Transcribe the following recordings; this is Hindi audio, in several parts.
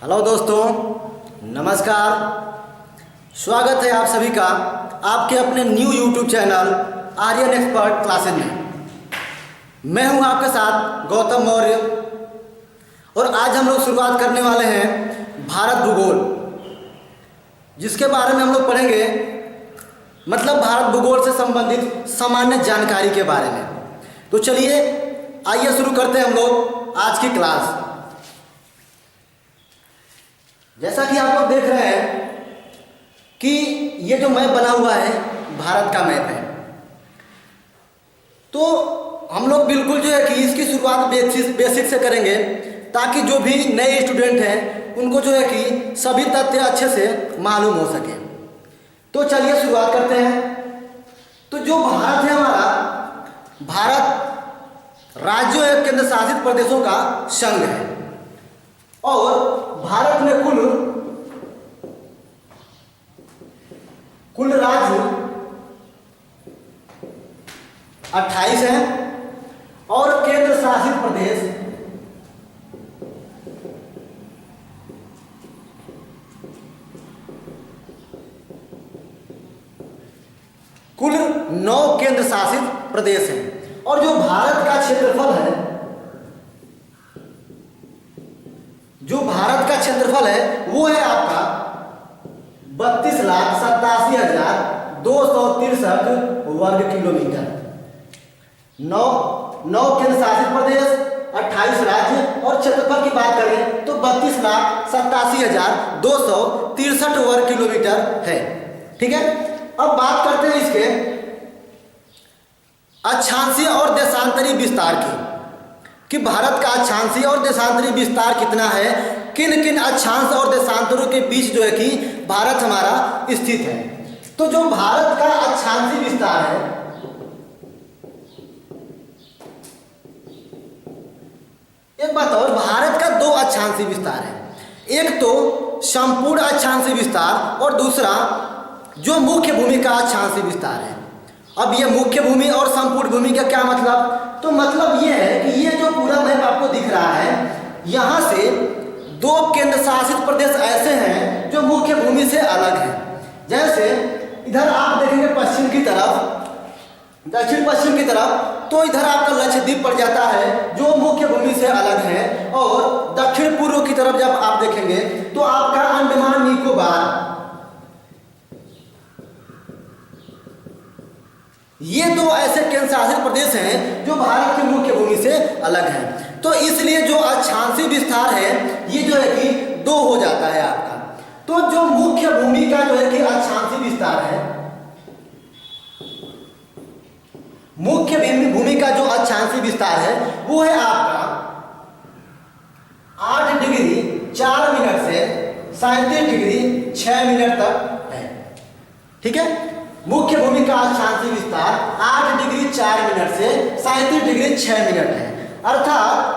हेलो दोस्तों, नमस्कार। स्वागत है आप सभी का आपके अपने new YouTube channel Aryan expert classes में। मैं हूं आपके साथ गौतम मौर्य और आज हम लोग शुरुआत करने वाले हैं भारत भूगोल, जिसके बारे में हम लोग पढ़ेंगे, मतलब भारत भूगोल से संबंधित सामान्य जानकारी के बारे में। तो चलिए आइए शुरू करते हैं हम लोग आज की क्लास। जैसा कि आप लोग देख रहे हैं कि ये जो मैप बना हुआ है भारत का मैप है, तो हम लोग बिल्कुल जो है कि इसकी शुरुआत बेसिक से करेंगे ताकि जो भी नए स्टूडेंट हैं उनको जो है कि सभी तथ्य अच्छे से मालूम हो सके। तो चलिए शुरुआत करते हैं। तो जो भारत है हमारा, भारत राज्यों एवं केंद्र शासित प्रदेशों का संघ है और भारत में कुल राज्य 28 हैं और केंद्र शासित प्रदेश कुल 9 केंद्र शासित प्रदेश हैं। और जो भारत का क्षेत्रफल है, वो है आपका 32,87,263 वर्ग किलोमीटर। 9 केंद्र शासित प्रदेश, 28 राज्य और क्षेत्रफल की बात करें तो 32,87,263 वर्ग किलोमीटर है। ठीक है, अब बात करते हैं इसके अक्षांशीय और देशांतरी विस्तार की, कि भारत का अक्षांशीय और देशांतरी विस्तार कितना है, किन किन अक्षांश और देशांतरों के बीच जो है कि भारत हमारा स्थित है। तो जो भारत का अक्षांशीय विस्तार है, एक बात और, भारत का 2 अक्षांशीय विस्तार है। एक तो संपूर्ण अक्षांशीय विस्तार और दूसरा जो मुख्य भूमि का अक्षांशीय विस्तार है। अब ये मुख्य भूमि और संपूर्ण भूमि का क्या मतलब? तो मतलब ये है कि ये जो पूरा मैप आपको दिख रहा है, यहाँ से 2 केंद्र शासित प्रदेश ऐसे हैं जो मुख्य भूमि से अलग हैं। जैसे इधर आप देखेंगे पश्चिम की तरफ, दक्षिण पश्चिम की तरफ, तो इधर आपका लक्षद्वीप पड़ जाता है जो मुख्य भूमि से अलग है। और दक्षिण पूर्व की तरफ जब आप देखेंगे तो आपका अंडमान निकोबार, ये 2 ऐसे केंद्र शासित प्रदेश हैं जो भारत की मुख्य भूमि से अलग हैं। तो इसलिए जो अक्षांशीय विस्तार है ये जो है कि 2 हो जाता है आपका। तो जो मुख्य भूमि का जो है कि अक्षांशीय विस्तार है, मुख्य भूमि का जो अक्षांशीय विस्तार है वो है आपका 8 डिग्री 4 मिनट से 37 डिग्री 6 मिनट तक है। ठीक है, मुख्य भूमि का अक्षांशीय विस्तार 8 डिग्री 4 मिनट से 37 डिग्री 6 मिनट है। अर्थात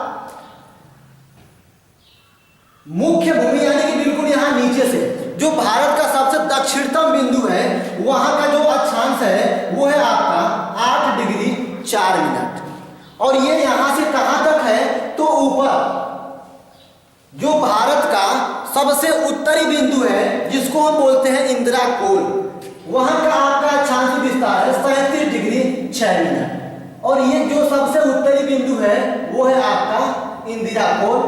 मुख्य भूमि यानी कि बिल्कुल यहां नीचे से जो भारत का सबसे दक्षिणतम बिंदु है, वहां का जो अक्षांश है वो है आपका 8 डिग्री 4 मिनट। और ये यहां से कहां तक है? तो ऊपर जो भारत का सबसे उत्तरी बिंदु है जिसको हम बोलते हैं इंदिरा कोल, वहां का आपका अक्षांशीय विस्तार है 37 डिग्री 6 मिनट। और ये जो सबसे उत्तरी बिंदु है वो है आपका इंदिरा कोल।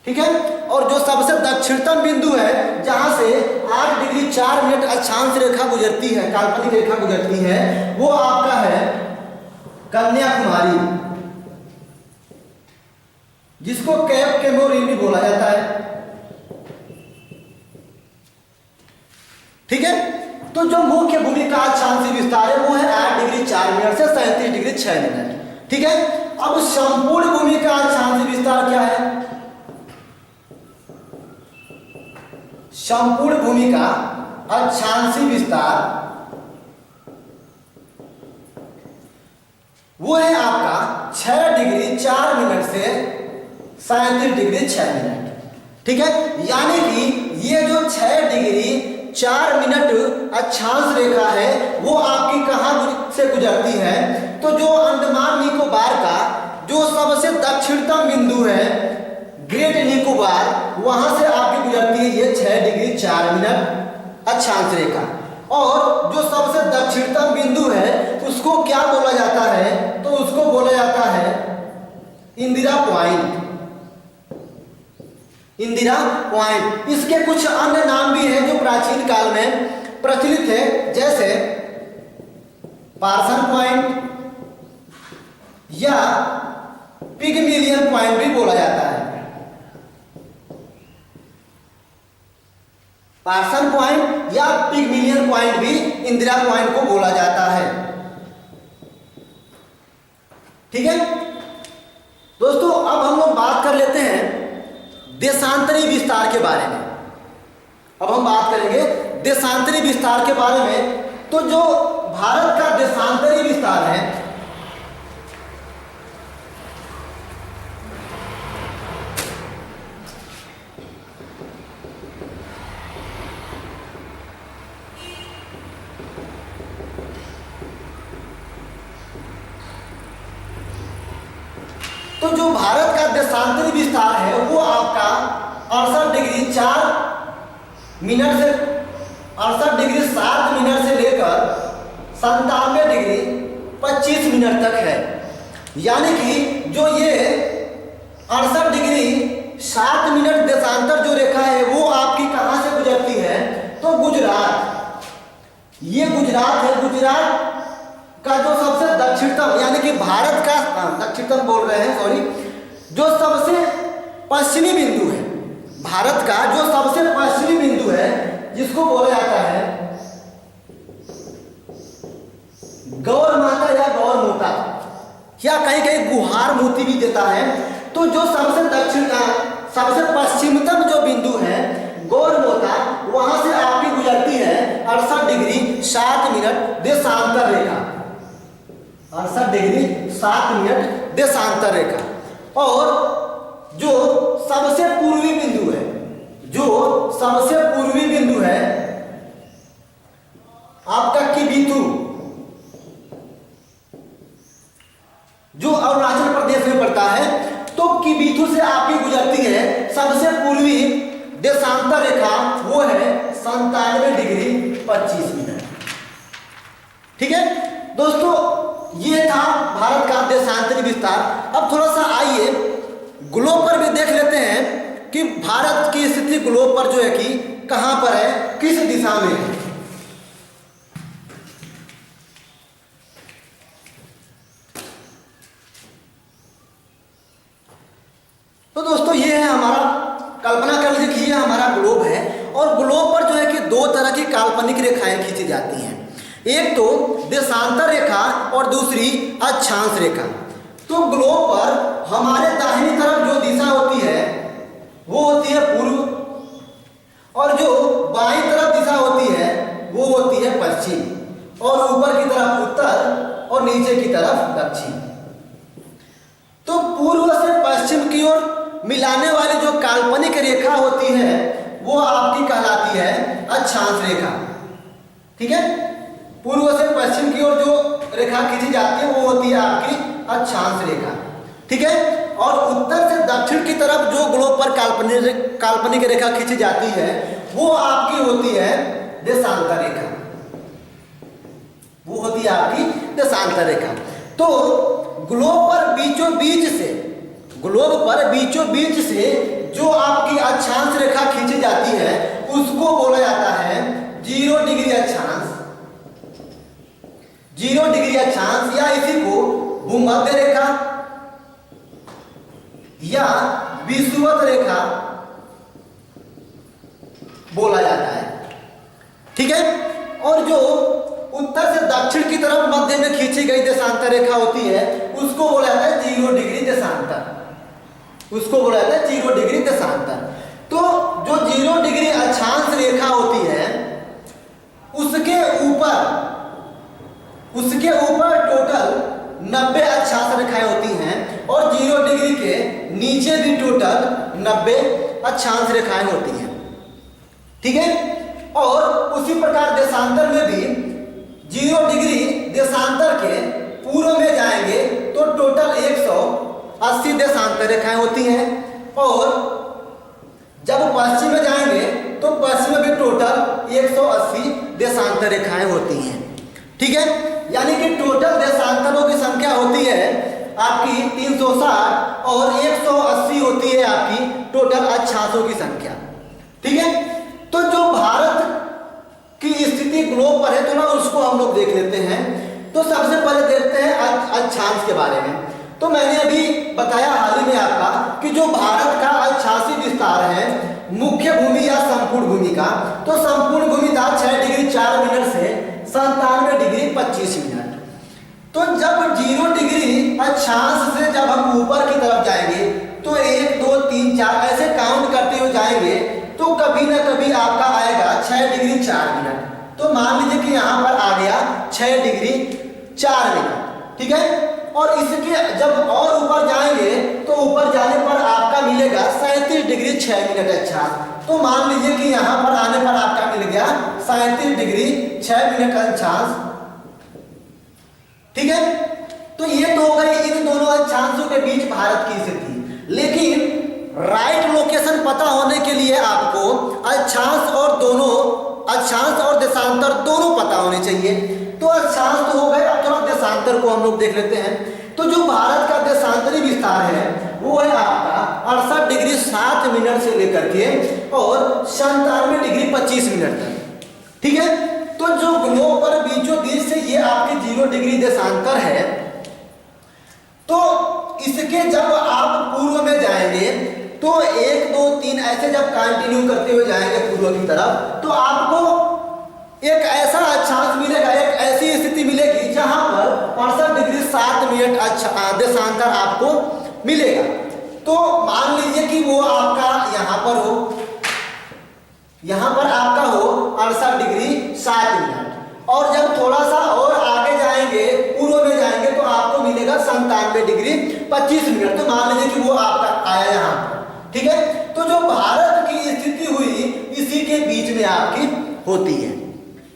ठीक है, और जो सबसे दक्षिणतम बिंदु है जहां से 8 डिग्री 4 मिनट अक्षांश रेखा गुजरती है, काल्पनिक रेखा गुजरती है, वो आपका है कन्याकुमारी, जिसको कैप कैमोरिन भी बोला जाता है। ठीक है, तो जो मुख्य भूमि का अक्षांशीय विस्तार है वो है 8 डिग्री 4 मिनट से 37 डिग्री 6 मिनट। ठीक है, अब संपूर्ण भूमि का अक्षांशीय विस्तार क्या है? संपूर्ण भूमि का अक्षांशीय विस्तार वो है आपका 6 डिग्री 4 मिनट से 37 डिग्री 6 मिनट। ठीक है, यानी कि ये जो 6 डिग्री 4 मिनट अक्षांश रेखा है वो आपकी कहां से गुजरती है? तो जो अंडमान निकोबार का जो सबसे दक्षिणतम बिंदु है ग्रेट निकोबार, वहां से आपकी गुजरती है ये 6 डिग्री 4 मिनट अक्षांश रेखा। और जो सबसे दक्षिणतम बिंदु है उसको क्या बोला जाता है, तो उसको बोला जाता है इंदिरा पॉइंट। इंदिरा पॉइंट। इसके कुछ अन्य नाम भी हैं जो प्राचीन काल में प्रचलित है, जैसे पार्सन पॉइंट या पिगमिलियन पॉइंट भी बोला जाता है। पार्सन पॉइंट या पिगमिलियन पॉइंट भी इंदिरा पॉइंट को बोला जाता है। ठीक है दोस्तों, अब हम लोग बात कर लेते हैं देशांतरी विस्तार के बारे में। अब हम बात करेंगे देशांतरी विस्तार के बारे में। तो जो भारत का देशांतरी विस्तार है, तो जो भारत का देशांतरी विस्तार है वो आपका 68 डिग्री 4 मिनट से 68 डिग्री 7 मिनट से लेकर 97 डिग्री 25 मिनट तक है। यानी कि जो ये 68 डिग्री 7 मिनट देशांतर जो रेखा है वो आपकी कहाँ से गुजरती है, तो गुजरात, ये गुजरात है। गुजरात का जो सबसे दक्षिणतम, यानी कि भारत का दक्षिणतम बोल रहे हैं सॉरी, जो सबसे पश्चिमी बिंदु है, भारत का जो सबसे पश्चिमी बिंदु है जिसको बोला जाता है गौर माता या गौर मोता, या कहीं कहीं गुहार मोती भी देता है। तो जो सबसे दक्षिण सबसे पश्चिमतम जो बिंदु है गौर मोता, वहां से आपकी गुजरती है 68 डिग्री 7 मिनट देशांतर रेखा। 68 डिग्री 7 मिनट देशांतर रेखा। और जो सबसे पूर्वी बिंदु है, जो सबसे पूर्वी बिंदु है आपका किबिथु, जो अरुणाचल प्रदेश में पड़ता है, तो किबिथु से आपकी गुजरती है सबसे पूर्वी देशांतर रेखा, वो है 97 डिग्री 25 मिनट। ठीक है दोस्तों, ये था भारत का देशांतरी विस्तार। अब थोड़ा सा आइए ग्लोब पर भी देख लेते हैं कि भारत की स्थिति ग्लोब पर जो है कि कहां पर है, किस दिशा में है। तो दोस्तों ये है हमारा, कल्पना कर लीजिए कि ये हमारा ग्लोब है, और ग्लोब पर जो है कि दो तरह की काल्पनिक रेखाएं खींची जाती हैं, एक तो देशांतर रेखा और दूसरी अक्षांश रेखा। तो ग्लोब पर हमारे दाहिनी तरफ जो दिशा होती है वो होती है पूर्व, और जो बाईं तरफ दिशा होती है वो होती है पश्चिम, और ऊपर की तरफ उत्तर और नीचे की तरफ दक्षिण। तो पूर्व से पश्चिम की ओर मिलाने वाली जो काल्पनिक रेखा होती है वो आपकी कहलाती है अक्षांश रेखा। ठीक है, पूर्व से पश्चिम की ओर जो रेखा खींची जाती है वो होती है आपकी अक्षांश रेखा। ठीक है, और उत्तर से दक्षिण की तरफ जो ग्लोब पर काल्पनिक रेखा खींची जाती है वो आपकी होती है देशांतर रेखा, वो होती है आपकी देशांतर रेखा। तो ग्लोब पर बीचों बीच से जो आपकी अक्षांश रेखा खींची जाती है उसको बोला जाता है 0 डिग्री अक्षांश, 0 डिग्री अक्षांश, या इसी को भूमध्य रेखा या विषुवत रेखा बोला जाता है। ठीक है, और जो उत्तर से दक्षिण की तरफ मध्य में खींची गई देशांतर रेखा होती है उसको बोला जाता है 0 डिग्री देशांतर, उसको बोला जाता है 0 डिग्री देशांतर। तो जो 0 डिग्री अक्षांश रेखा होती है उसके ऊपर टोटल 90 अक्षांश रेखाएं होती हैं, और 0 डिग्री के नीचे भी टोटल 90 अक्षांश रेखाएं होती हैं। ठीक है, और उसी प्रकार देशांतर में भी 0 डिग्री देशांतर के पूर्व में जाएंगे तो टोटल 80 देशांतर रेखाएं होती हैं, और जब पश्चिम में जाएंगे तो पश्चिम में भी टोटल 180 देशांतर रेखाएं होती हैं। ठीक है, यानी कि टोटल देशांतरों की संख्या होती है आपकी 360 और 180 होती है आपकी टोटल अक्षांशों की संख्या। ठीक है, तो जो भारत की स्थिति ग्लोब पर है तो ना उसको हम लोग देख लेते हैं। तो सबसे पहले देखते हैं अक्षांश के बारे में। तो मैंने अभी बताया हाल ही में आपका कि जो भारत का अक्षांशीय विस्तार है मुख्य भूमि या संपूर्ण भूमि का, तो संपूर्ण भूमि था 6 डिग्री 4 मिनट से 97 डिग्री 25 मिनट। तो जब 0 डिग्री अक्षांश से जब हम ऊपर की तरफ जाएंगे तो 1 2 3 4 ऐसे काउंट करते हुए जाएंगे तो कभी ना कभी आपका आएगा 6 डिग्री 4 मिनट। तो मान लीजिए कि यहाँ पर आ गया 6 डिग्री 4 मिनट। ठीक है, और इसके जब और ऊपर जाएंगे तो ऊपर जाने पर आपका मिलेगा 37 डिग्री 6 मिनट अक्षांश। तो मान लीजिए कि यहाँ पर आने पर आपका मिल गया 37 डिग्री 6 मिनट अक्षांश। ठीक है, तो ये तो हो गई इन दोनों अक्षांशों के बीच भारत की स्थिति। लेकिन राइट लोकेशन पता होने के लिए आपको अक्षांश और देशांतर दोनों पता होने चाहिए। तो अक्षांश तो हो गए, अब थोड़ा देशांतर को हम लोग देख लेते हैं। तो जो भारत का देशांतरी विस्तार है वो है आपका 68 डिग्री 7 मिनट से लेकर के और 97 डिग्री 25 मिनट तक। ठीक है, तो जो ग्लोब पर बीचों बीच से ये आपके 0 डिग्री देशांतर है, तो इसके जब आप पूर्व में जाएंगे तो 1 2 3 ऐसे जब कंटिन्यू करते हुए जाएंगे पूर्व की तरफ, तो आपको एक ऐसा अक्षांश मिलेगा, एक ऐसी स्थिति मिलेगी जहां पर 68 डिग्री 7 मिनट देशांतर आपको मिलेगा। तो मान लीजिए कि वो आपका यहाँ पर हो, यहाँ पर आपका हो 68 डिग्री 7 मिनट, और जब थोड़ा सा और आगे जाएंगे पूर्व में जाएंगे तो आपको मिलेगा 97 डिग्री 25 मिनट। तो मान लीजिए कि वो आपका आया यहाँ पर। ठीक है, तो जो भारत की स्थिति हुई इसी के बीच में आपकी होती है।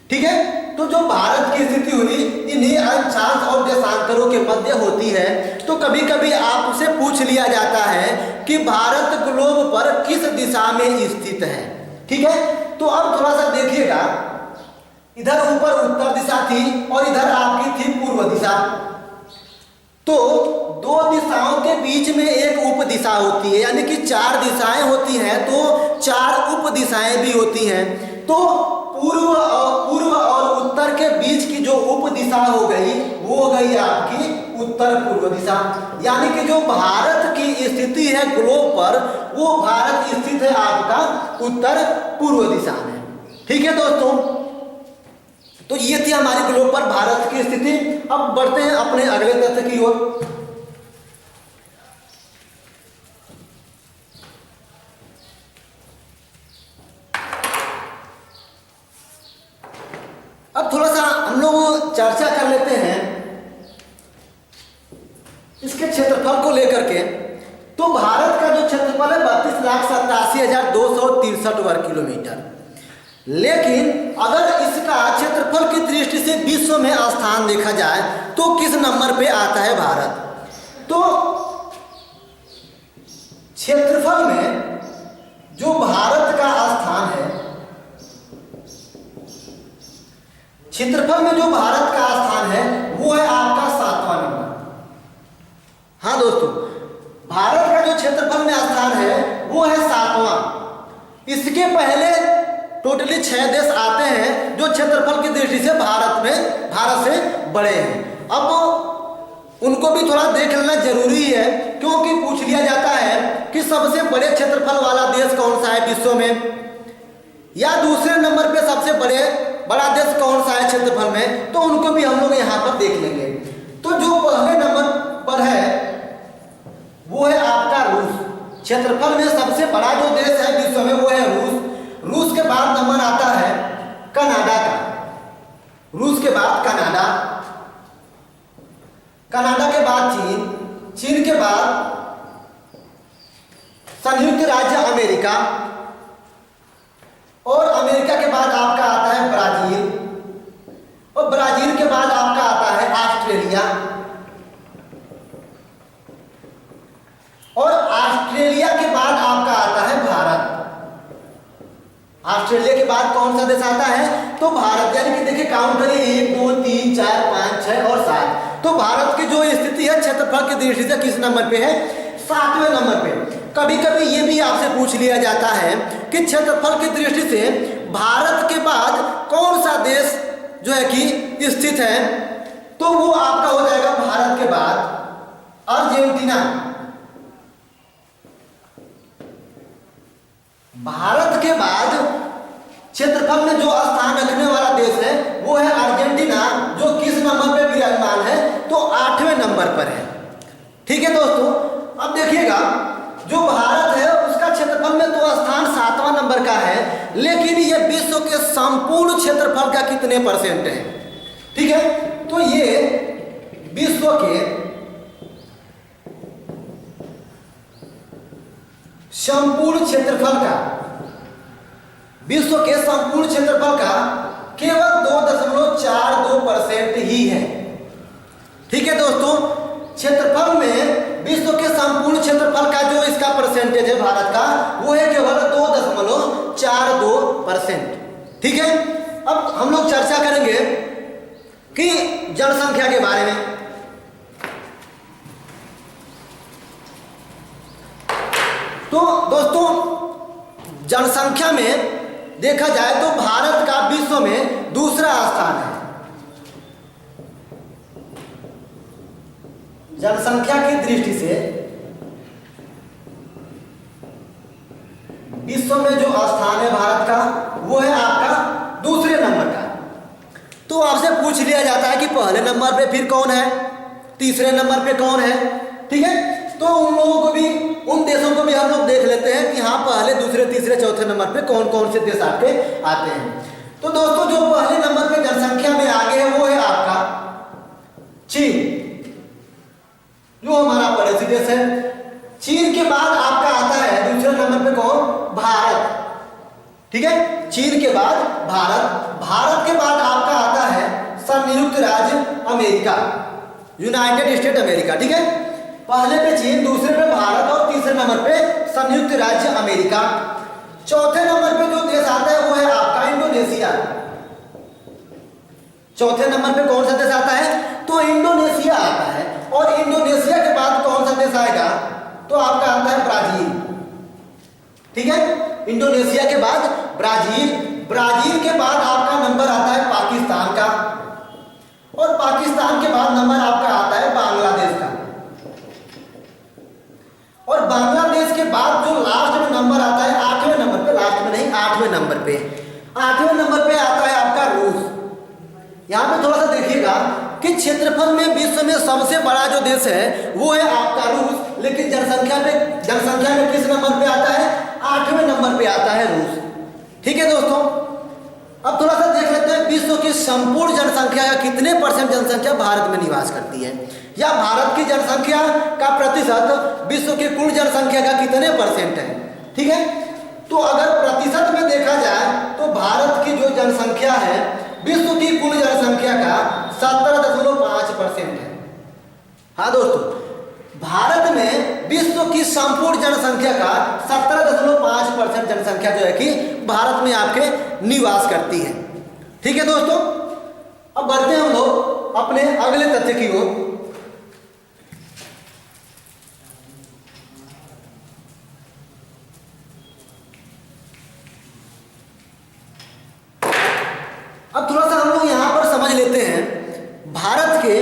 ठीक है, तो जो भारत की स्थिति हुई इन्हीं अक्षांश और देशांतरों के मध्य होती है। तो कभी कभी आपसे पूछ लिया जाता है कि भारत ग्लोब पर किस दिशा में स्थित है। ठीक है, तो अब थोड़ा सा देखिएगा, इधर ऊपर उत्तर दिशा थी और इधर आपकी थी पूर्व दिशा। तो दो दिशाओं के बीच में एक उप दिशा होती है, यानी कि 4 दिशाएं होती हैं तो 4 उप दिशाएं भी होती हैं। तो पूर्व और उत्तर के बीच की जो उप दिशा हो गई वो हो गई आपकी उत्तर पूर्व दिशा। यानी कि जो भारत की स्थिति है ग्लोब पर वो भारत स्थित है आपका उत्तर पूर्व दिशा में। ठीक है दोस्तों, तो ये थी हमारी ग्लोब पर भारत की स्थिति। अब बढ़ते हैं अपने अगले तथ्य की ओर। अब थोड़ा सा हम लोग चर्चा कर लेते हैं इसके क्षेत्रफल को लेकर के। तो भारत का जो क्षेत्रफल है 32,87,263 वर्ग किलोमीटर, लेकिन अगर इसका क्षेत्रफल की दृष्टि से विश्व में स्थान देखा जाए तो किस नंबर पे आता है भारत? तो क्षेत्रफल में जो भारत का स्थान है, क्षेत्रफल में जो भारत का स्थान है वो है आपका 7वां नंबर। हाँ दोस्तों, भारत का जो क्षेत्रफल में स्थान है वो है 7वां। इसके पहले टोटली 6 देश आते हैं जो क्षेत्रफल की दृष्टि से भारत से बड़े हैं। अब उनको भी थोड़ा देख लेना जरूरी है, क्योंकि पूछ लिया जाता है कि सबसे बड़े क्षेत्रफल वाला देश कौन सा है विश्व में, या दूसरे नंबर पे सबसे बड़ा देश कौन सा है क्षेत्रफल में, तो उनको भी हम लोग यहाँ पर देख लेंगे। तो जो पहले नंबर पर है वो है आपका रूस। क्षेत्रफल में सबसे बड़ा जो देश है विश्व में वो है रूस। रूस के बाद नंबर आता है कनाडा का, रूस के बाद कनाडा, कनाडा के बाद चीन, चीन के बाद संयुक्त राज्य अमेरिका, और अमेरिका के बाद आपका आता है ब्राजील, और ब्राजील के बाद आपका आता है ऑस्ट्रेलिया, के बाद आपका आता है भारत। ऑस्ट्रेलिया के बाद कौन सा देश आता है? तो भारत। यानी कि देखिए काउंट करिए 1 2 3 4 5 6 और 7। तो भारत की जो स्थिति है क्षेत्रफल की दृष्टि से किस नंबर पे है? 7वें नंबर पे। कभी कभी ये भी आपसे पूछ लिया जाता है कि क्षेत्रफल की दृष्टि से भारत के बाद कौन सा देश जो है कि स्थित है? तो वो आपका हो जाएगा भारत के बाद अर्जेंटीना। भारत के बाद क्षेत्रफल में जो स्थान रखने वाला देश है वो है अर्जेंटीना, जो किस नंबर पे विराजमान है? तो 8वें नंबर पर है। ठीक है दोस्तों, अब देखिएगा जो भारत है उसका क्षेत्रफल में तो स्थान 7वां नंबर का है, लेकिन ये विश्व के संपूर्ण क्षेत्रफल का कितने परसेंट है? ठीक है, तो ये विश्व के संपूर्ण क्षेत्रफल का, विश्व के संपूर्ण क्षेत्रफल का केवल 2.42% ही है। ठीक है दोस्तों, क्षेत्रफल में विश्व के संपूर्ण क्षेत्रफल का जो इसका परसेंटेज है भारत का, वो है केवल 2.42%। ठीक है, अब हम लोग चर्चा करेंगे कि जनसंख्या के बारे में। तो दोस्तों जनसंख्या में देखा जाए तो भारत का विश्व में दूसरा स्थान है। जनसंख्या की दृष्टि से विश्व में जो स्थान है भारत का वो है आपका दूसरे नंबर का। तो आपसे पूछ लिया जाता है कि पहले नंबर पे फिर कौन है, तीसरे नंबर पे कौन है? ठीक है, तो उन लोगों को भी, उन देशों को भी हम लोग देख लेते हैं कि हाँ पहले दूसरे तीसरे चौथे नंबर पे कौन कौन से देश आपके आते हैं। तो दोस्तों जो पहले नंबर पे जनसंख्या में आगे है वो है आपका चीन, जो हमारा पड़ोसी देश है। चीन के बाद आपका आता है दूसरे नंबर पे कौन? भारत। ठीक है, चीन के बाद भारत। भारत के बाद आपका आता है संयुक्त राज्य अमेरिका, यूनाइटेड स्टेट अमेरिका। ठीक है, पहले पे चीन, दूसरे पे भारत और तीसरे नंबर पे संयुक्त राज्य अमेरिका। चौथे नंबर पे जो देश आता है वो है आपका इंडोनेशिया। चौथे नंबर पे कौन सा देश आता है? तो इंडोनेशिया आता है। और इंडोनेशिया के बाद कौन सा देश आएगा? तो आपका आता है ब्राजील। ठीक है, इंडोनेशिया के बाद ब्राजील। ब्राजील के बाद आपका नंबर आता है पाकिस्तान का, और पाकिस्तान के बाद नंबर आपका आता है बांग्लादेश का। और बांग्लादेश के बाद जो लास्ट में नंबर आता है 8वें नंबर पे, लास्ट में नहीं 8वें नंबर पे, 8वें नंबर पे आता है आपका रूस। यहाँ पे थोड़ा सा देखिएगा कि क्षेत्रफल में विश्व में सबसे बड़ा जो देश है वो है आपका रूस, लेकिन जनसंख्या में किस नंबर पे आता है? 8वें नंबर पे आता है रूस। ठीक है दोस्तों, अब थोड़ा सा देख लेते हैं विश्व की संपूर्ण जनसंख्या का कितने परसेंट जनसंख्या भारत में निवास करती है, या भारत की जनसंख्या का प्रतिशत विश्व की कुल जनसंख्या का कितने परसेंट है। ठीक है, तो अगर प्रतिशत में देखा जाए तो भारत की जो जनसंख्या है विश्व की कुल जनसंख्या का 17.5% है। हाँ दोस्तों, भारत में विश्व की संपूर्ण जनसंख्या का 17.5% जनसंख्या जो है कि भारत में आपके निवास करती है। ठीक है दोस्तों, अब बढ़ते हैं हम लोग अपने अगले तथ्य की ओर। अब थोड़ा सा हम लोग यहाँ पर समझ लेते हैं भारत के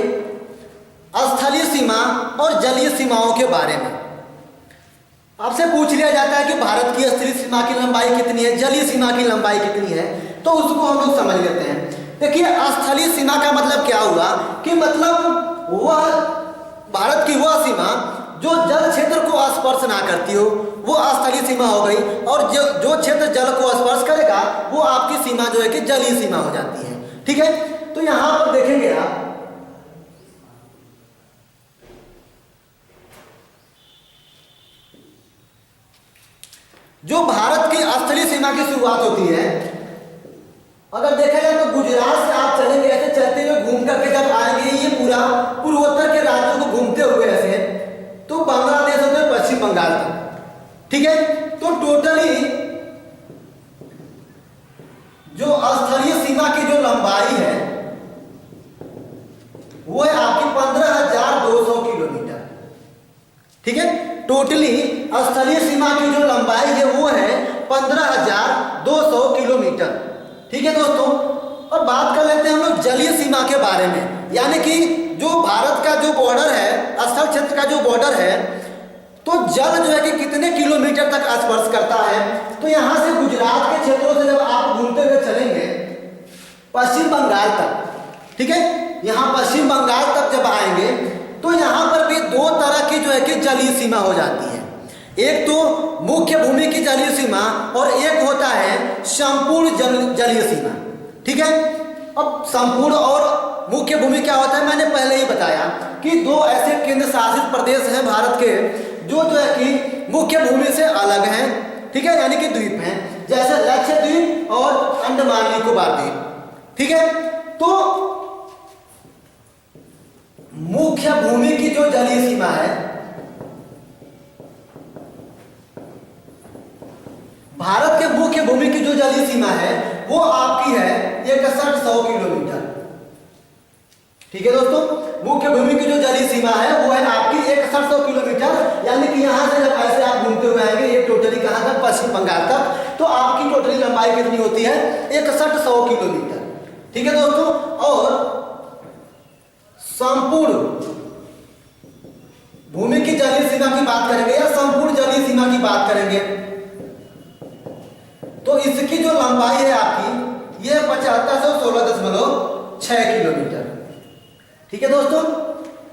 स्थलीय सीमा और जलीय सीमाओं के बारे में। आपसे पूछ लिया जाता है कि भारत की स्थलीय सीमा की लंबाई कितनी है, जलीय सीमा की लंबाई कितनी है, तो उसको हम लोग समझ लेते हैं। देखिए स्थलीय सीमा का मतलब क्या हुआ कि मतलब वह भारत की वह सीमा जो जल क्षेत्र को स्पर्श ना करती हो, वो स्थलीय सीमा हो गई, और जो क्षेत्र जल को स्पर्श करेगा वो आपकी सीमा जो है कि जलीय सीमा हो जाती है। ठीक है, तो यहां पर देखेंगे आप जो भारत की स्थलीय सीमा की शुरुआत होती है, अगर देखा जाए तो गुजरात से आप चलेंगे, ऐसे चलते हुए घूम करके जब आएंगे ये पूरा पूर्वोत्तर के राज्यों को घूमते हुए ऐसे, तो बांग्लादेश होते पश्चिम बंगाल तक। ठीक है। तो टोटली जो स्थलीय सीमा की जो लंबाई है वो है आपकी 15,200 किलोमीटर। ठीक है, टोटली स्थलीय सीमा की जो लंबाई है वो है 15,200 किलोमीटर। ठीक है दोस्तों, अब बात कर लेते हैं हम लोग जलीय सीमा के बारे में, यानी कि जो भारत का जो बॉर्डर है, स्थल क्षेत्र का जो बॉर्डर है, तो जल जो है कि कितने किलोमीटर तक स्पर्श करता है। तो यहाँ से गुजरात के क्षेत्रों से जब आप घूमते हुए चलेंगे पश्चिम बंगाल तक, ठीक है, यहाँ पश्चिम बंगाल तक जब आएंगे तो यहाँ पर भी दो तरह की जो है कि जलीय सीमा हो जाती है। एक तो मुख्य भूमि की जलीय सीमा और एक होता है संपूर्ण जलीय सीमा। ठीक है, अब संपूर्ण और मुख्य भूमि क्या होता है, मैंने पहले ही बताया कि दो ऐसे केंद्र शासित प्रदेश हैं भारत के जो है कि मुख्य भूमि से अलग हैं। ठीक है, यानी कि द्वीप हैं, जैसे लक्षद्वीप और अंडमान निकोबार द्वीप। ठीक है, तो मुख्य भूमि की जो जलीय सीमा है, भारत के मुख्य भूमि की जो जलीय सीमा है वो आपकी है 6100 किलोमीटर। ठीक है दोस्तों, मुख्य भूमि की जो जलीय सीमा है वो है आपकी 6100 किलोमीटर, यानी कि यहां से जब ऐसे आप घूमते हुए आएंगे ये टोटली कहां तक, पश्चिम बंगाल तक, तो आपकी टोटली लंबाई कितनी होती है 6100 किलोमीटर। ठीक है दोस्तों, और संपूर्ण भूमि की जलीय सीमा की बात करेंगे या संपूर्ण जलीय सीमा की बात करेंगे तो इसकी जो लंबाई है आपकी ये 7516.6 किलोमीटर। ठीक है दोस्तों,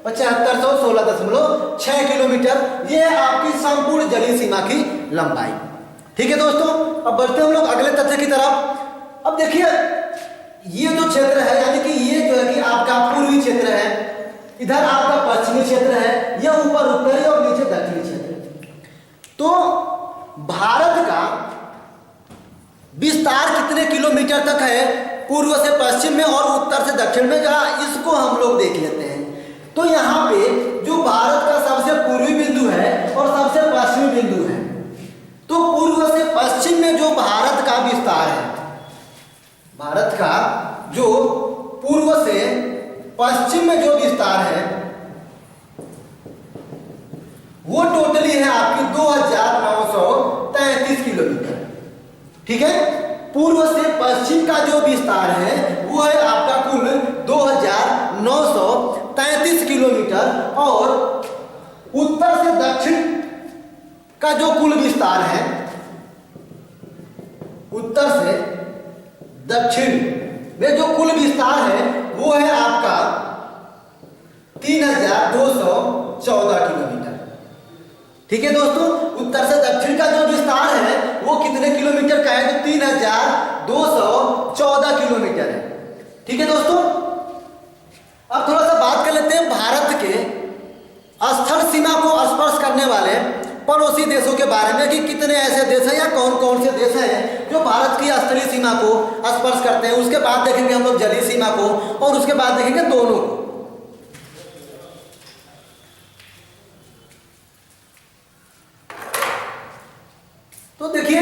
7516.6 किलोमीटर ये आपकी संपूर्ण जलीय सीमा की लंबाई। ठीक है दोस्तों, अब बढ़ते हम लोग अगले तथ्य की तरफ। अब देखिए ये जो क्षेत्र है, यानी कि ये जो है कि आपका पूर्वी क्षेत्र है, इधर आपका पश्चिमी क्षेत्र है, यह ऊपर उत्तरी और नीचे दक्षिणी क्षेत्र। तो भारत का विस्तार कितने किलोमीटर तक है पूर्व से पश्चिम में और उत्तर से दक्षिण में, जहां इसको हम लोग देख लेते हैं। तो यहाँ पे जो भारत का सबसे पूर्वी बिंदु है और सबसे पश्चिमी बिंदु है, तो पूर्व से पश्चिम में जो भारत का विस्तार है, भारत का जो पूर्व से पश्चिम में जो विस्तार है वो टोटली है आपकी 2933 किलोमीटर। ठीक है, पूर्व से पश्चिम का जो विस्तार है वो है आपका कुल 2933 किलोमीटर, और उत्तर से दक्षिण का जो कुल विस्तार है, उत्तर से दक्षिण में जो कुल विस्तार है वो है आपका 3214 किलोमीटर। ठीक है दोस्तों, उत्तर से दक्षिण का जो विस्तार है वो कितने किलोमीटर का है, तो 3214 किलोमीटर है। ठीक है दोस्तों, अब थोड़ा सा बात कर लेते हैं भारत के स्थल सीमा को स्पर्श करने वाले पड़ोसी देशों के बारे में, कि कितने ऐसे देश हैं या कौन कौन से देश हैं जो भारत की स्थलीय सीमा को स्पर्श करते हैं। उसके बाद देखेंगे हम लोग जलीय सीमा को, और उसके बाद देखेंगे दोनों को। तो देखिए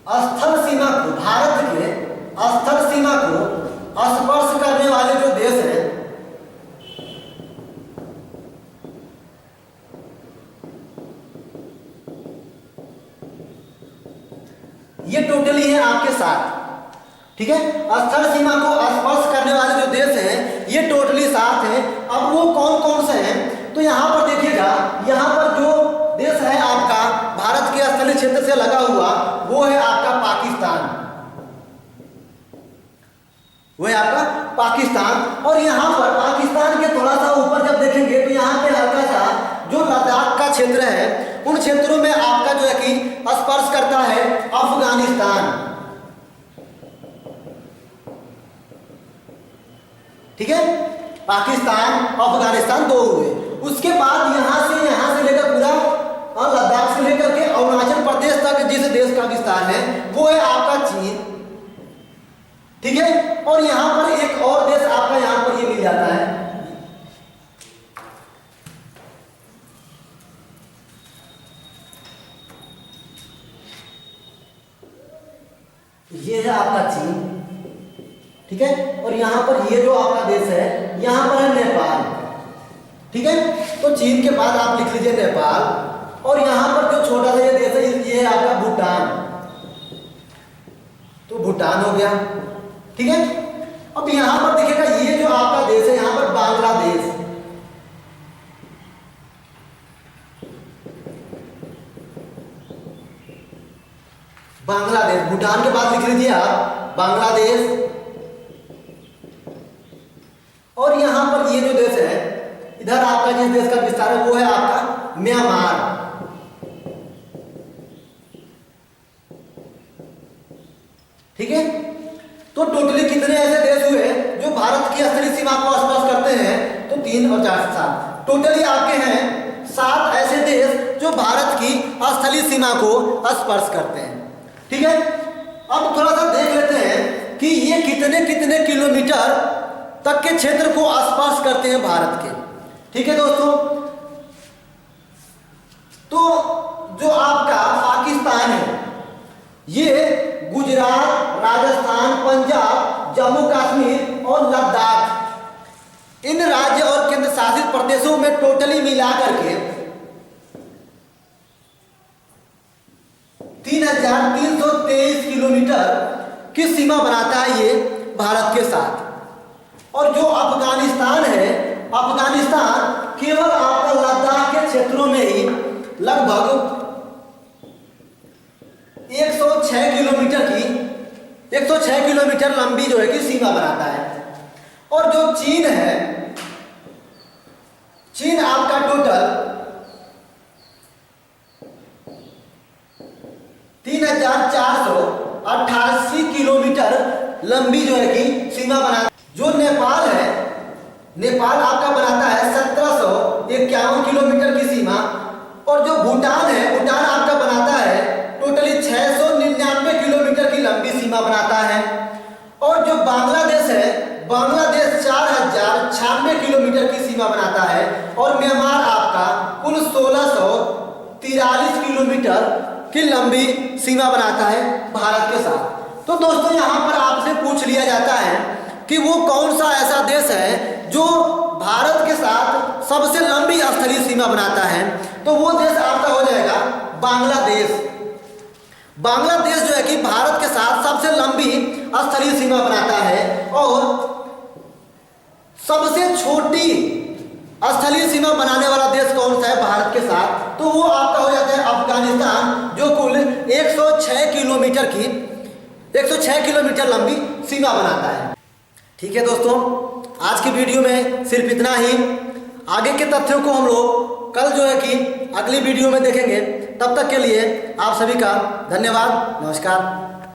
स्थल सीमा को, भारत के स्थल सीमा को स्पर्श करने वाले जो देश हैं ये टोटली है आपके 7। ठीक है, स्थल सीमा को स्पर्श करने वाले जो देश हैं ये टोटली 7 हैं। अब वो कौन कौन से हैं, तो यहाँ पर देखिएगा, यहाँ पर जो देश है आपका भारत के स्थलीय क्षेत्र से लगा हुआ वो है आपका पाकिस्तान, वो है आपका पाकिस्तान। और यहाँ पर पाकिस्तान के थोड़ा सा ऊपर जब देखेंगे तो यहाँ पे हल्का सा जो लद्दाख का क्षेत्र है, उन क्षेत्रों में आपका जो है कि स्पर्श करता है अफगानिस्तान। ठीक है, पाकिस्तान अफगानिस्तान दो हुए। उसके बाद यहाँ से लेकर पूरा लद्दाख से लेकर के अरुणाचल प्रदेश तक जिस देश का विस्तार है वो है आपका चीन। ठीक है, और यहाँ पर एक और देश आपका यहाँ पर ये मिल जाता है ये है आपका चीन, ठीक है, और यहाँ पर ये जो आपका देश है यहाँ पर है नेपाल, ठीक है। तो चीन के बाद आप लिख लीजिए नेपाल, और यहाँ पर जो छोटा सा ये देश है ये है आपका भूटान, तो भूटान हो गया, ठीक है। अब यहाँ पर देखिएगा ये जो आपका देश है यहाँ पर बांग्लादेश, बांग्लादेश, भूटान के बाद लिख लीजिए आप बांग्लादेश, और यहां पर ये जो देश है इधर आपका जिस देश का विस्तार है वो है आपका म्यांमार, ठीक है। तो टोटली कितने ऐसे देश हुए जो भारत की स्थलीय सीमा को स्पर्श करते हैं, तो 3 और 4 7 टोटली आपके हैं 7 ऐसे देश जो भारत की स्थलीय सीमा को स्पर्श करते हैं, ठीक है। अब थोड़ा सा देख लेते हैं कि ये कितने कितने किलोमीटर तक के क्षेत्र को स्पर्श करते हैं भारत के, ठीक है दोस्तों। तो जो आपका पाकिस्तान है ये गुजरात, राजस्थान, पंजाब, जम्मू कश्मीर और लद्दाख इन राज्य और केंद्र शासित प्रदेशों में टोटली मिलाकर के 3323 किलोमीटर की सीमा बनाता है ये भारत के साथ। और जो अफगानिस्तान है, अफगानिस्तान केवल आपका लद्दाख के क्षेत्रों में ही लगभग 106 किलोमीटर लंबी जो है कि सीमा बनाता है। और जो चीन है, चीन आपका टोटल 3488 किलोमीटर लंबी जो है कि सीमा बनाता है। जो नेपाल है, नेपाल आपका बनाता है 1751 किलोमीटर की सीमा। और जो भूटान है, भूटान आपका बनाता है टोटली 699 किलोमीटर की लंबी सीमा बनाता है। और जो बांग्लादेश है, बांग्लादेश 4096 किलोमीटर की सीमा बनाता है। और म्यांमार आपका कुल 1643 किलोमीटर की लंबी सीमा बनाता है भारत के साथ। तो दोस्तों यहाँ पर आपसे पूछ लिया जाता है कि वो कौन सा ऐसा देश है जो भारत के साथ सबसे लंबी स्थलीय सीमा बनाता है, तो वो देश आपका हो जाएगा बांग्लादेश। बांग्लादेश जो है कि भारत के साथ सबसे लंबी स्थलीय सीमा बनाता है। और सबसे छोटी स्थलीय सीमा बनाने वाला देश कौन सा है भारत के साथ, तो वो आपका हो जाता है अफगानिस्तान, जो कुल 106 किलोमीटर लंबी सीमा बनाता है। ठीक है दोस्तों, आज की वीडियो में सिर्फ इतना ही। आगे के तथ्यों को हम लोग कल जो है कि अगली वीडियो में देखेंगे। तब तक के लिए आप सभी का धन्यवाद, नमस्कार।